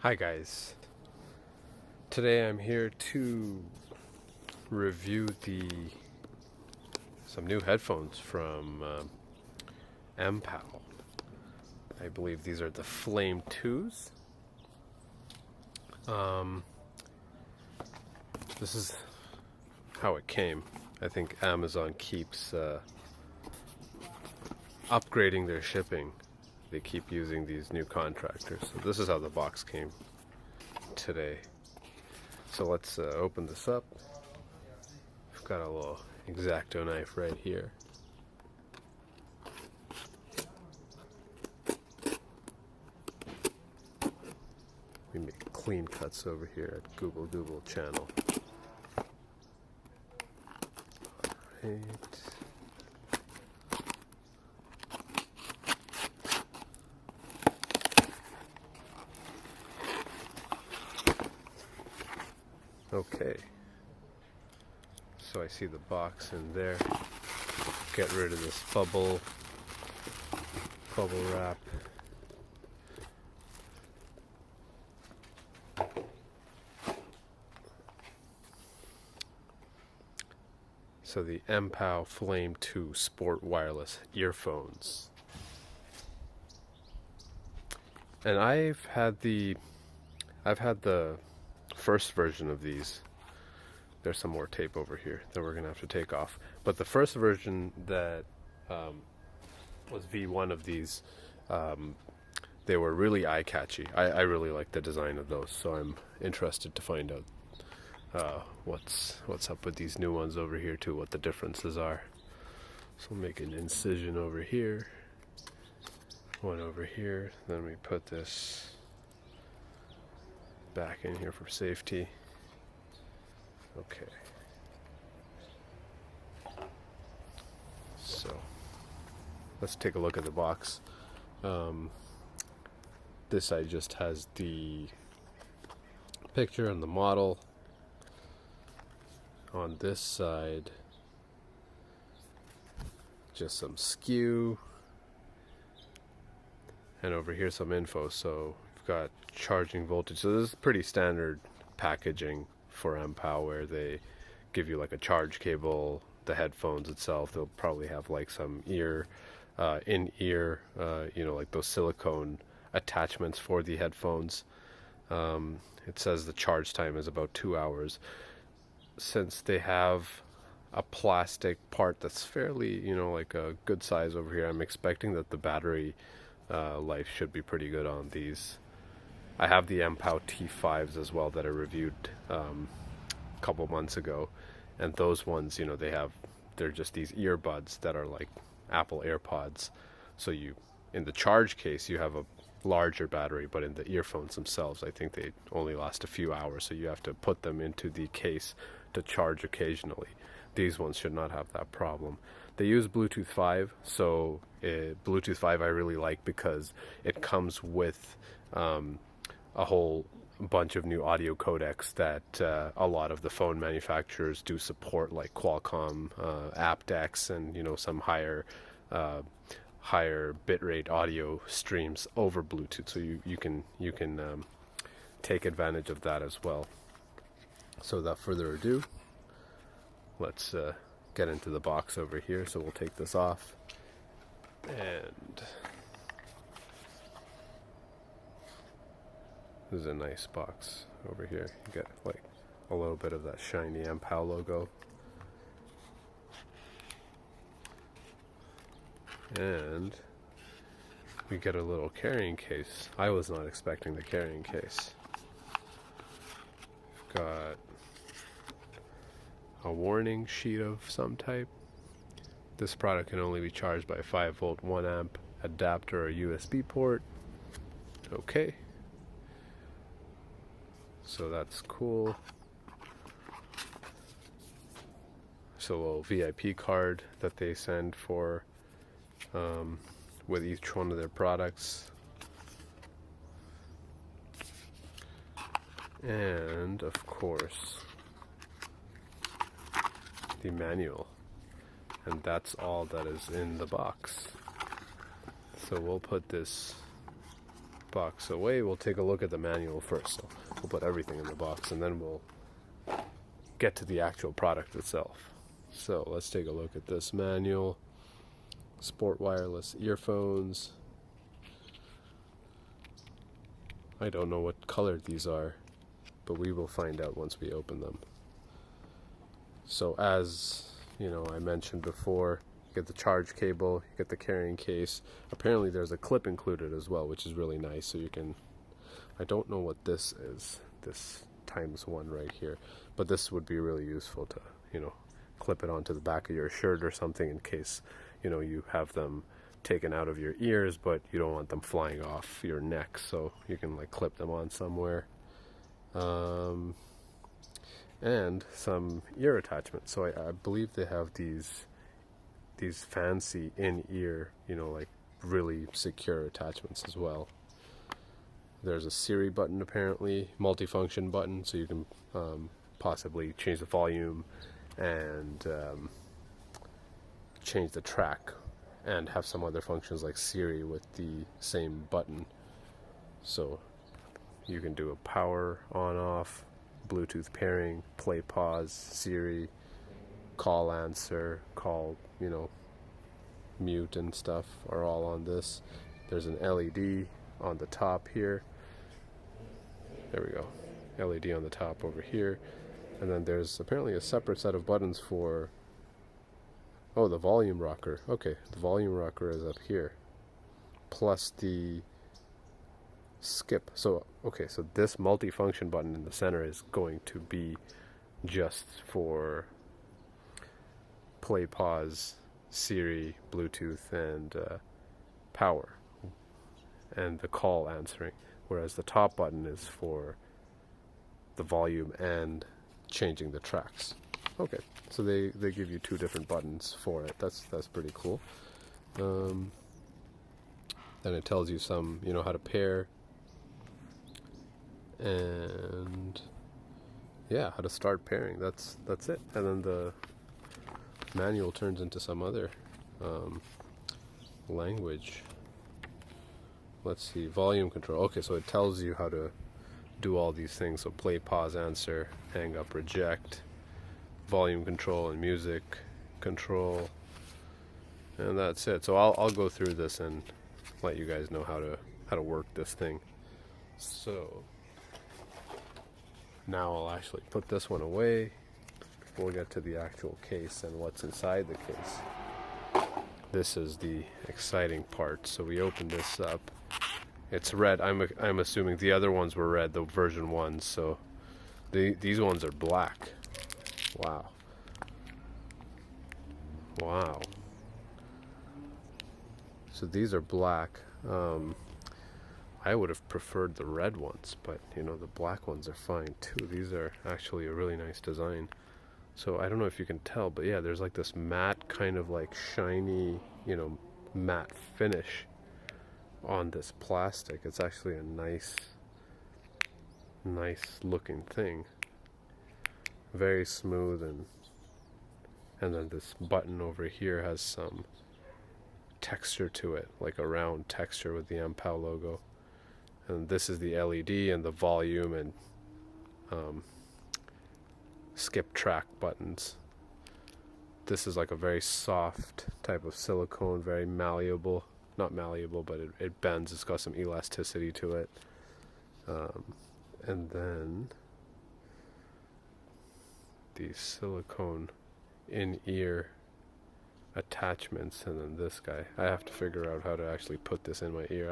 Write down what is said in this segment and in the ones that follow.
Hi guys, today I'm here to review some new headphones from MPow. I believe these are the Flame 2s. This is how it came. I think Amazon keeps upgrading their shipping. They keep using these new contractors. So this is how the box came today. So let's open this up. I've got a little X-Acto knife right here. We make clean cuts over here at Google channel. Right. Okay, so I see the box in there. Get rid of this bubble wrap. So the MPow Flame 2 Sport Wireless Earphones. And I've had the first version of these. There's some more tape over here that we're gonna have to take off. But the first version that was V1 of these, they were really eye-catchy. I really like the design of those, so I'm interested to find out what's up with these new ones over here too, what the differences are. So we'll make an incision over here, one over here, then we put this back in here for safety. Okay. So let's take a look at the box. This side just has the picture and the model. On this side, just some SKU. And over here some info. So we've got charging voltage. So this is pretty standard packaging for MPow, where they give you like a charge cable, the headphones itself. They'll probably have like some in-ear, like those silicone attachments for the headphones. It says the charge time is about 2 hours. Since they have a plastic part that's fairly, like a good size over here, I'm expecting that the battery life should be pretty good on these. I have the MPow T5s as well that I reviewed a couple months ago, and those ones, they're just these earbuds that are like Apple AirPods. So in the charge case, you have a larger battery, but in the earphones themselves, I think they only last a few hours, so you have to put them into the case to charge occasionally. These ones should not have that problem. They use Bluetooth 5, so Bluetooth 5 I really like because it comes with a whole bunch of new audio codecs that a lot of the phone manufacturers do support, like Qualcomm aptX, and some higher bitrate audio streams over Bluetooth. So you can take advantage of that as well. So without further ado, let's get into the box over here. So we'll take this off, and this is a nice box over here. You get like a little bit of that shiny MPow logo. And we get a little carrying case. I was not expecting the carrying case. We've got a warning sheet of some type. This product can only be charged by a 5-volt 1 amp adapter or USB port. Okay. So that's cool. So a little VIP card that they send for with each one of their products. And of course, the manual. And that's all that is in the box. So we'll put this box away, we'll take a look at the manual first. So we'll put everything in the box and then we'll get to the actual product itself. So let's take a look at this manual. Sport wireless earphones. I don't know what color these are, but we will find out once we open them. So as you know, I mentioned before, you get the charge cable, you get the carrying case. Apparently there's a clip included as well, which is really nice. So you can, I don't know what this is, this ×1 right here, but this would be really useful to, you know, clip it onto the back of your shirt or something in case, you know, you have them taken out of your ears, but you don't want them flying off your neck, so you can like clip them on somewhere. And some ear attachments. So I believe they have these fancy in-ear, you know, like really secure attachments as well. There's a Siri button, apparently, multifunction button, so you can possibly change the volume and change the track and have some other functions like Siri with the same button. So you can do a power on off, Bluetooth pairing, play pause, Siri, call answer, call, you know, mute and stuff are all on this. There's an LED on the top here. There we go. LED on the top over here. And then there's apparently a separate set of buttons for, oh, the volume rocker. Okay, the volume rocker is up here. Plus the skip. So, okay, so this multifunction button in the center is going to be just for play, pause, Siri, Bluetooth, and power, and the call answering. Whereas the top button is for the volume and changing the tracks. Okay, so they give you two different buttons for it. That's pretty cool. Then it tells you some, you know, how to pair, and yeah, how to start pairing. That's it. And then the manual turns into some other language. Let's see, volume control. Okay, so it tells you how to do all these things. So play, pause, answer, hang up, reject, volume control and music control, and that's it. So I'll go through this and let you guys know how to work this thing. So now I'll actually put this one away before we get to the actual case and what's inside the case. This is the exciting part. So we open this up. It's red. I'm assuming the other ones were red, the version 1. So these ones are black. Wow. Wow. So these are black. I would have preferred the red ones, but you know, the black ones are fine too. These are actually a really nice design. So I don't know if you can tell, but yeah, there's like this matte kind of like shiny, you know, matte finish on this plastic. It's actually a nice looking thing. Very smooth, and then this button over here has some texture to it, like a round texture with the MPow logo. And this is the LED and the volume and skip track buttons. This is like a very soft type of silicone, very malleable. Not malleable, but it bends. It's got some elasticity to it. And then these silicone in-ear attachments, and then this guy. I have to figure out how to actually put this in my ear.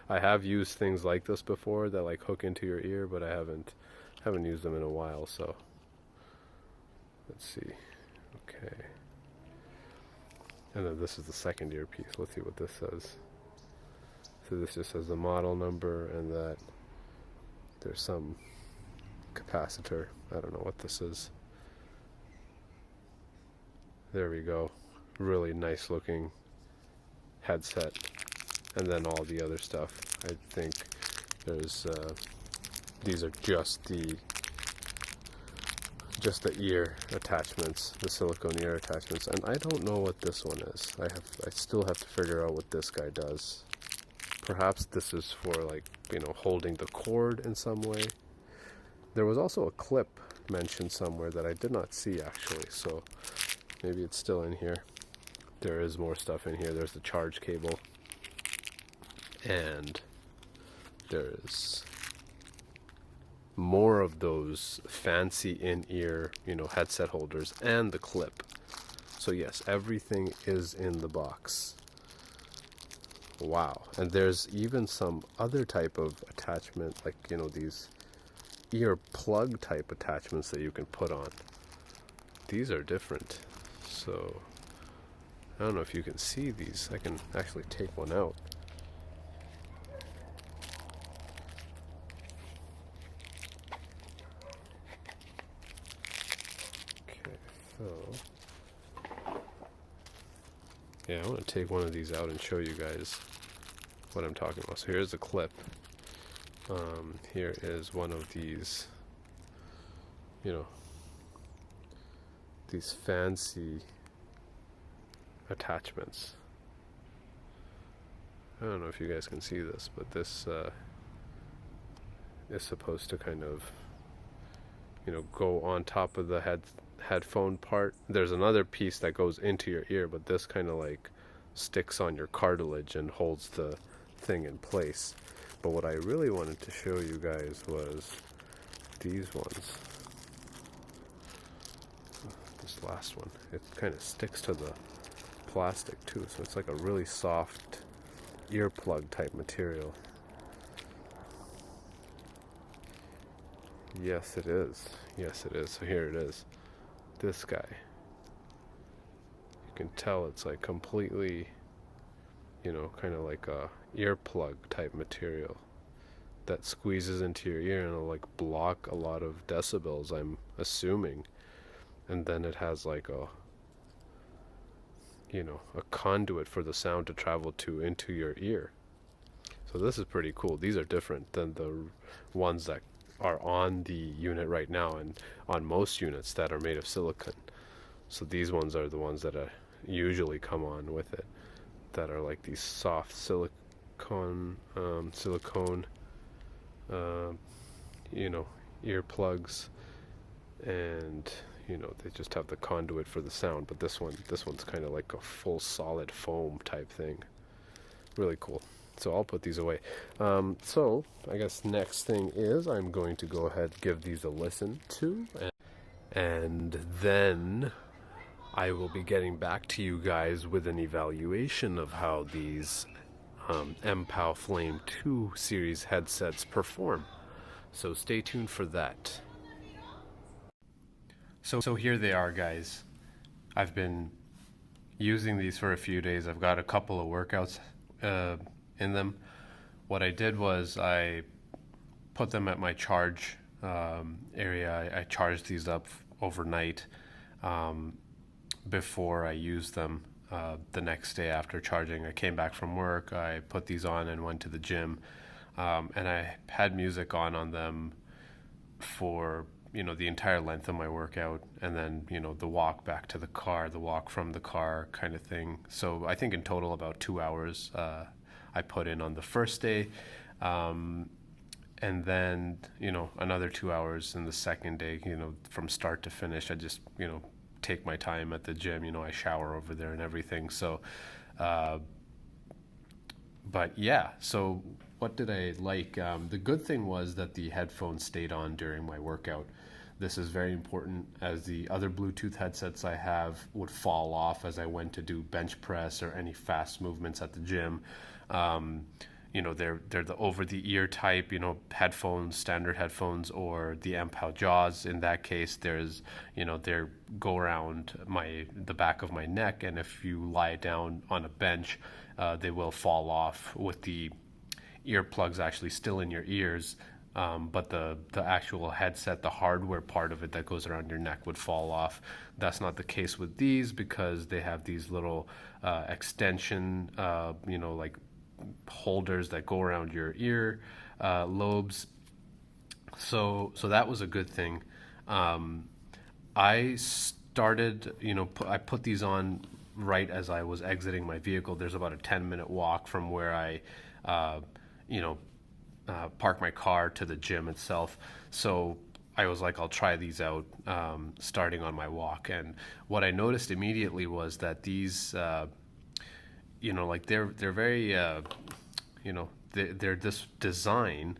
I have used things like this before that like hook into your ear, but I haven't used them in a while. So let's see. Okay, and then this is the second earpiece. Let's see what this says. So this just says the model number and that there's some capacitor. I don't know what this is. There we go. Really nice looking headset. And then all the other stuff. I think there's these are just the ear attachments, the silicone ear attachments, and I don't know what this one is. I still have to figure out what this guy does. Perhaps this is for, like, you know, holding the cord in some way. There was also a clip mentioned somewhere that I did not see actually, so maybe it's still in here. There is more stuff in here. There's the charge cable, and there's more of those fancy in-ear, you know, headset holders, and the clip. So yes, everything is in the box. Wow. And there's even some other type of attachment, like, you know, these ear plug type attachments that you can put on. These are different. So I don't know if you can see these. I can actually take one out. Okay, so yeah, I want to take one of these out and show you guys what I'm talking about. So here's the clip. Here is one of these, you know, these fancy attachments. I don't know if you guys can see this, but this is supposed to kind of, you know, go on top of the headphone part. There's another piece that goes into your ear, but this kind of like sticks on your cartilage and holds the thing in place. But what I really wanted to show you guys was these ones. This last one, it kind of sticks to the plastic too, so it's like a really soft earplug type material. Yes, it is. Yes, it is. So here it is. This guy. You can tell it's like completely, you know, kind of like a earplug type material that squeezes into your ear and it'll like block a lot of decibels, I'm assuming. And then it has like a, you know, a conduit for the sound to travel to into your ear. So this is pretty cool. These are different than the ones that are on the unit right now and on most units that are made of silicone. So these ones are the ones that usually come on with it, that are like these soft silicone, you know, earplugs, and you know, they just have the conduit for the sound. But this one's kind of like a full solid foam type thing. Really cool. So I'll put these away. So I guess next thing is I'm going to go ahead and give these a listen to, and then I will be getting back to you guys with an evaluation of how these MPow Flame 2 series headsets perform. So stay tuned for that. So here they are, guys. I've been using these for a few days. I've got a couple of workouts in them. What I did was I put them at my charge area. I charged these up overnight before I used them the next day after charging. I came back from work, I put these on and went to the gym, and I had music on them for, you know, the entire length of my workout, and then, you know, the walk back to the car, the walk from the car kind of thing. So I think in total about 2 hours I put in on the first day, and then, you know, another 2 hours in the second day, you know, from start to finish. I just, you know, take my time at the gym, you know, I shower over there and everything. So but yeah, so what did I like? The good thing was that the headphones stayed on during my workout. This is very important, as the other Bluetooth headsets I have would fall off as I went to do bench press or any fast movements at the gym. You know, they're the over-the-ear type, you know, headphones, standard headphones, or the MPow Jaws. In that case, there's, you know, they go around the back of my neck, and if you lie down on a bench, they will fall off with the earplugs actually still in your ears. But the actual headset, the hardware part of it that goes around your neck, would fall off. That's not the case with these, because they have these little extension, you know, like holders that go around your ear lobes. So that was a good thing. I started, you know, I put these on right as I was exiting my vehicle. There's about a 10-minute walk from where I uh, you know, park my car to the gym itself. So I was like, I'll try these out starting on my walk. And what I noticed immediately was that these, like they're very, they're this design,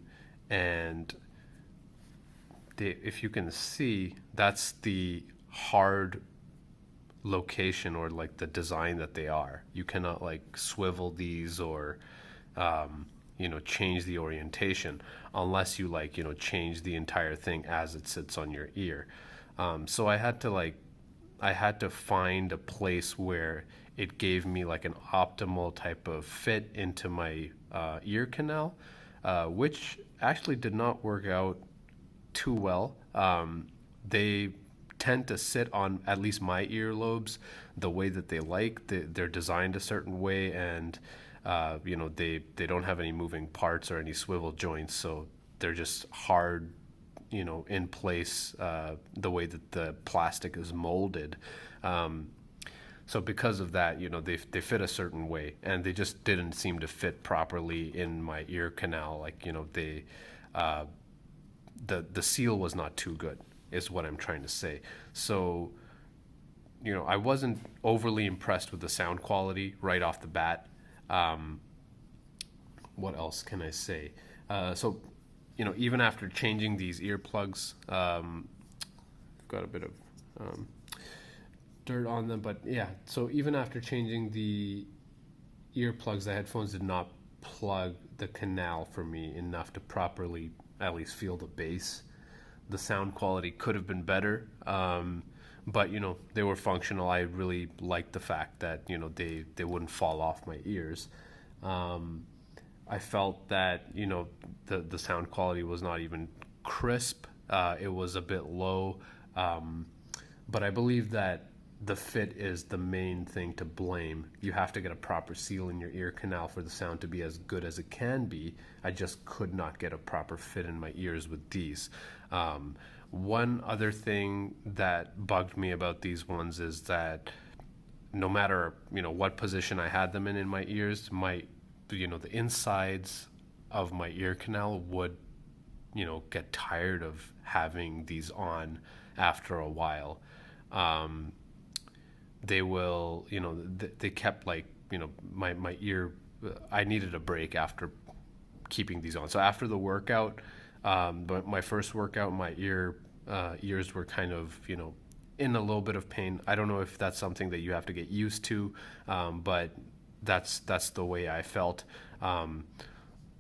and if you can see, that's the hard location or like the design that they are. You cannot like swivel these or change the orientation unless you like change the entire thing as it sits on your ear. So I had to find a place where it gave me like an optimal type of fit into my ear canal, which actually did not work out too well. They tend to sit on at least my earlobes the way that they like. They're designed a certain way, and they don't have any moving parts or any swivel joints, so they're just hard, in place, the way that the plastic is molded. So because of that, they fit a certain way, and they just didn't seem to fit properly in my ear canal. Like the seal was not too good, is what I'm trying to say. So I wasn't overly impressed with the sound quality right off the bat. What else can I say? So even after changing these earplugs, I've got a bit of dirt on them, but yeah. So even after changing the earplugs, the headphones did not plug the canal for me enough to properly at least feel the bass. The sound quality could have been better, but they were functional. I really liked the fact that they wouldn't fall off my ears. I felt that the sound quality was not even crisp. It was a bit low, but I believe that the fit is the main thing to blame. You have to get a proper seal in your ear canal for the sound to be as good as it can be. I just could not get a proper fit in my ears with these. One other thing that bugged me about these ones is that no matter what position I had them in my ears, the insides of my ear canal would get tired of having these on after a while. They will, they kept like, my ear, I needed a break after keeping these on. So after the workout, but my first workout, my ears were kind of, in a little bit of pain. I don't know if that's something that you have to get used to, but that's the way I felt.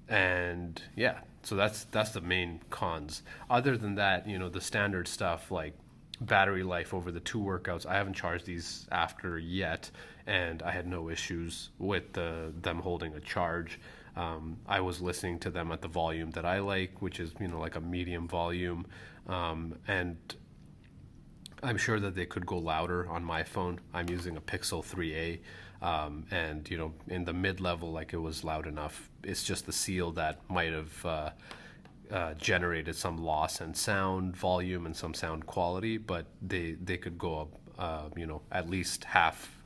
And yeah, so that's the main cons. Other than that, the standard stuff like battery life over the 2 workouts. I haven't charged these after yet, and I had no issues with them holding a charge. I was listening to them at the volume that I like, which is like a medium volume, and I'm sure that they could go louder on my phone. I'm using a Pixel 3a, and in the mid-level, like, it was loud enough. It's just the seal that might have generated some loss in sound volume and some sound quality, but they could go up, at least half,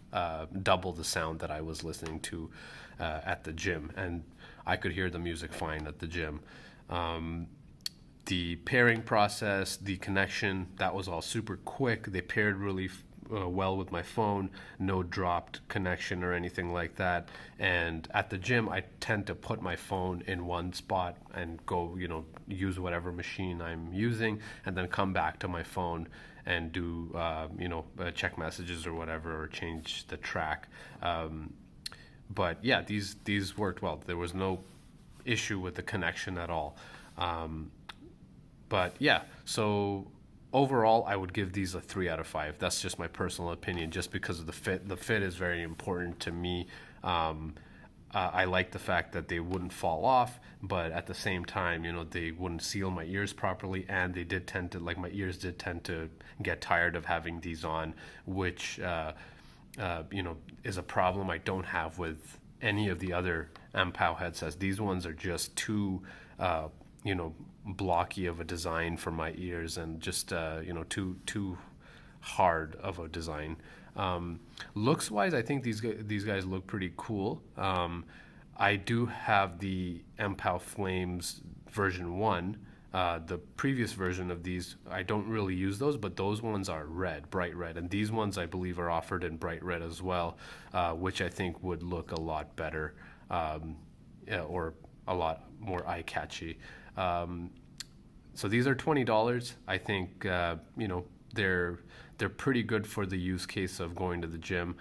double the sound that I was listening to at the gym, and I could hear the music fine at the gym. The pairing process, the connection, that was all super quick. They paired really well with my phone, no dropped connection or anything like that. And at the gym, I tend to put my phone in one spot and go, use whatever machine I'm using, and then come back to my phone and do, check messages or whatever, or change the track. But yeah, these worked well. There was no issue with the connection at all. But yeah, so overall, I would give these a 3 out of 5. That's just my personal opinion, just because of the fit. The fit is very important to me. I like the fact that they wouldn't fall off, but at the same time, they wouldn't seal my ears properly, and they did tend to, like, my ears did tend to get tired of having these on, which, is a problem I don't have with any of the other MPow headsets. These ones are just too, blocky of a design for my ears, and just too hard of a design. Looks wise, I think these guys look pretty cool. I do have the MPow Flames version 1. The previous version of these, I don't really use those, but those ones are red, bright red. And these ones, I believe, are offered in bright red as well, which I think would look a lot better, yeah, or a lot more eye-catchy. So these are $20. I think they're pretty good for the use case of going to the gym.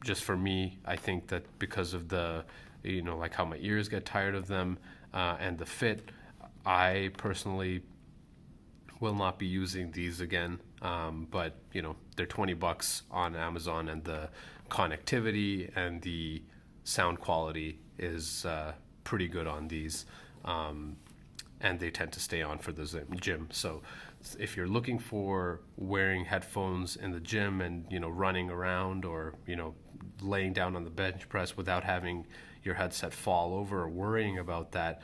Just for me, I think that because of the like how my ears get tired of them, and the fit, I personally will not be using these again. But they're $20 on Amazon, and the connectivity and the sound quality is pretty good on these. And they tend to stay on for the gym. So if you're looking for wearing headphones in the gym and running around, or laying down on the bench press without having your headset fall over or worrying about that,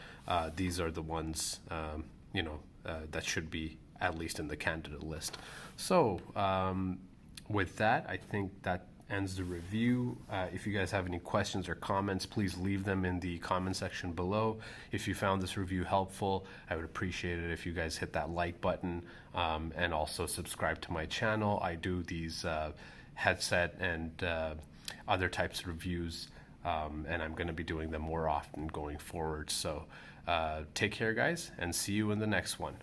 these are the ones that should be at least in the candidate list. So with that, I think that ends the review. If you guys have any questions or comments, please leave them in the comment section below. If you found this review helpful, I would appreciate it if you guys hit that like button, and also subscribe to my channel. I do these headset and other types of reviews, and I'm going to be doing them more often going forward. So take care, guys, and see you in the next one.